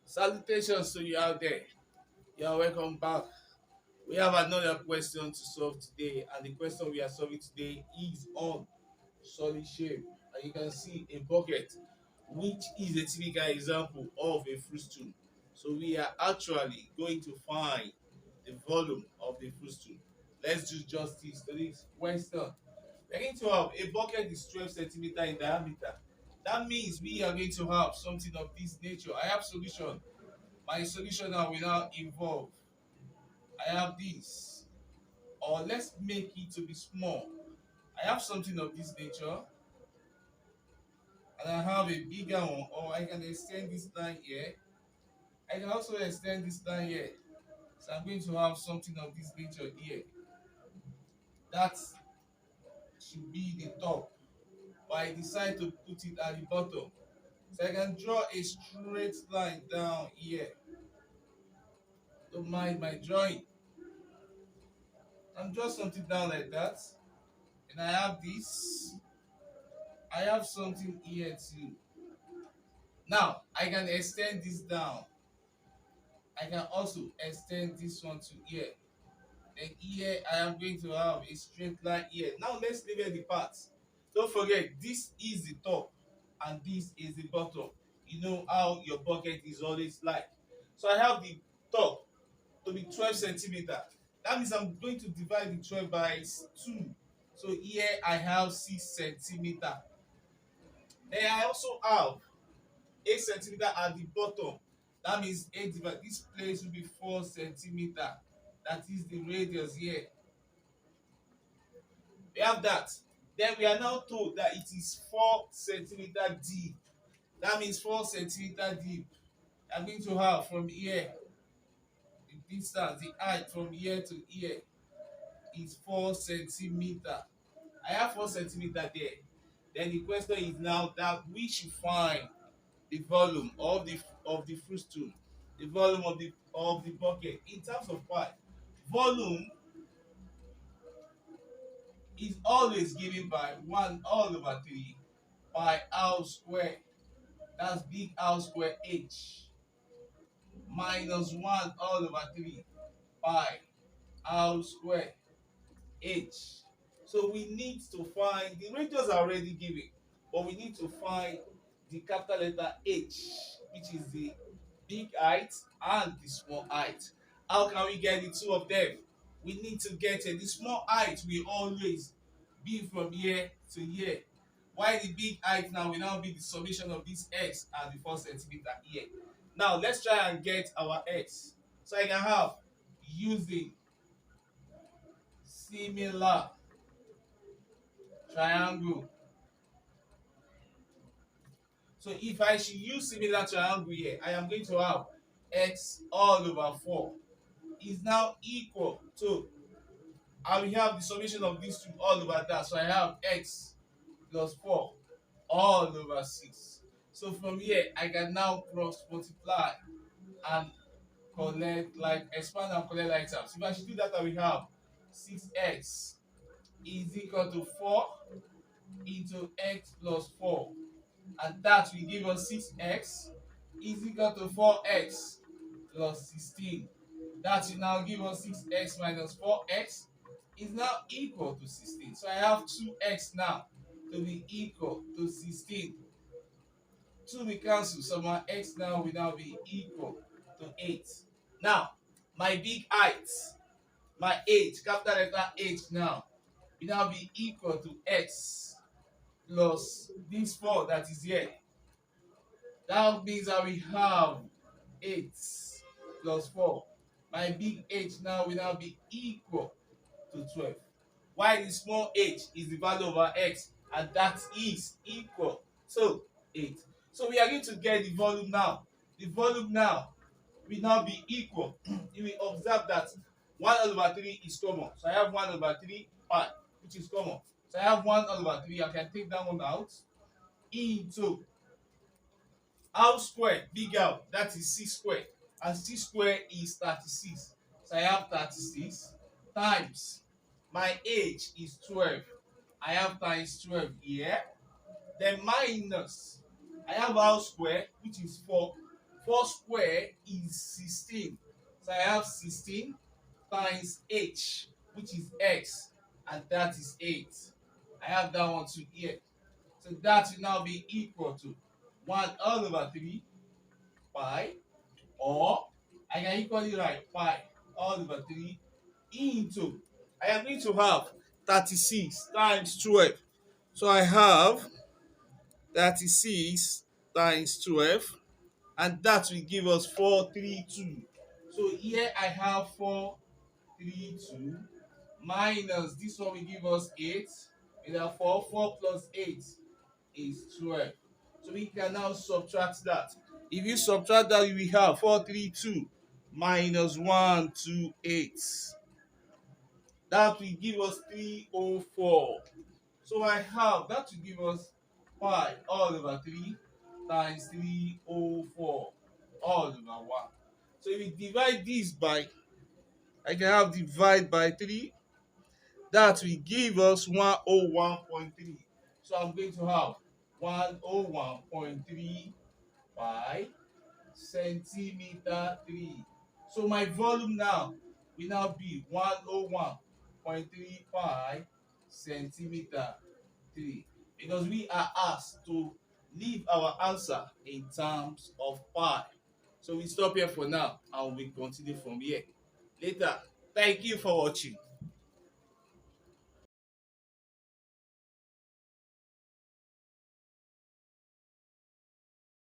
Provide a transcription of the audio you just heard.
Salutations to you out there. You are welcome back. We have another question to solve today, and the question we are solving today is on solid shape. And you can see a bucket, which is a typical example of a frustum. So we are actually going to find the volume of the frustum. Let's do justice to this question. We're going to have a bucket is 12 centimeter in diameter. That means we are going to have something of this nature. I have solution. My solution now will now involve I have this, or let's make it to be small. I have something of this nature, and I have a bigger one, or I can extend this line here. I can also extend this line here. So I'm going to have something of this nature here. That should be the top, but I decide to put it at the bottom. So I can draw a straight line down here. Don't mind my drawing. I'm draw something down like that, and I have this. I have something here too. Now I can extend this down. I can also extend this one to here. Then here I am going to have a straight line here. Now let's label the parts. Don't forget, this is the top and this is the bottom. You know how your bucket is always like. So I have the top to be 12 centimeter. That means I'm going to divide the 12 by 2. So here I have 6 centimeter. Then I also have 8 centimeter at the bottom. That means 8 divided. This place will be 4 centimeter. That is the radius here. We have that. Then we are now told that it is 4 centimeter deep. That means 4 centimeter deep. I'm going to have from here, the distance, the height from here to here is 4 centimeter. I have 4 centimeter there. Then the question is now that we should find the volume of the frustum, the volume of the bucket in terms of pi. Volume is always given by 1 all over 3 pi r square. That's big R square h minus 1 all over 3 pi r square h. So we need to find the radius are already given, but we need to find the capital letter H, which is the big height and the small height. How can we get the two of them? We need to get it. The small height will always be from here to here. While the big height now will now be the summation of this x and the 4 centimeter here. Now let's try and get our x. So I can have using similar triangle. So if I should use similar triangle here, I am going to have x all over 4 is now equal to, I will have the summation of these two all over that. So I have x plus 4 all over 6. So from here, I can now cross multiply and collect, like expand and collect like terms. If I should do that, I will have 6x is equal to 4 into x plus 4. And that will give us 6x is equal to 4x plus 16. That will now give us 6x minus 4x is now equal to 16. So I have 2x now to be equal to 16. 2 will cancel, so my x now will now be equal to 8. Now, my big height, my h, capital letter H now, will now be equal to x plus this 4 that is here. That means I will have 8 plus 4. My big H now will now be equal to 12. While the small h is the value over x, and that is equal to 8. So we are going to get the volume now. The volume now will now be equal. You will observe that 1 over 3 is common. So I have 1 over 3 pi, which is common. So I have 1 over 3. I can take that one out into r square, big R, that is 6 square. And 6 square is 36. So I have 36 times my age is 12. I have times 12 here. Then minus, I have r square, which is 4. 4 square is 16. So I have 16 times h, which is x, and that is 8. I have that one too here. So that will now be equal to 1 all over 3 pi, or I can equally write pi all over 3 into, I am going to have 36 times 12. So I have 36 times 12, and that will give us 432. So here I have 432 minus this one will give us 8. And therefore 4 plus 8 is 12. So we can now subtract that. If you subtract that, you will have 432 minus 128. That will give us 304. So I have that will give us pi all over 3 times 304 all over 1. So if we divide this by, I can have divide by 3, that will give us 101.3. So I'm going to have 101.3 pi centimeter 3. So my volume now will now be 101.3 pi centimeter 3, because we are asked to leave our answer in terms of pi. So we stop here for now and we continue from here later. Thank you for watching.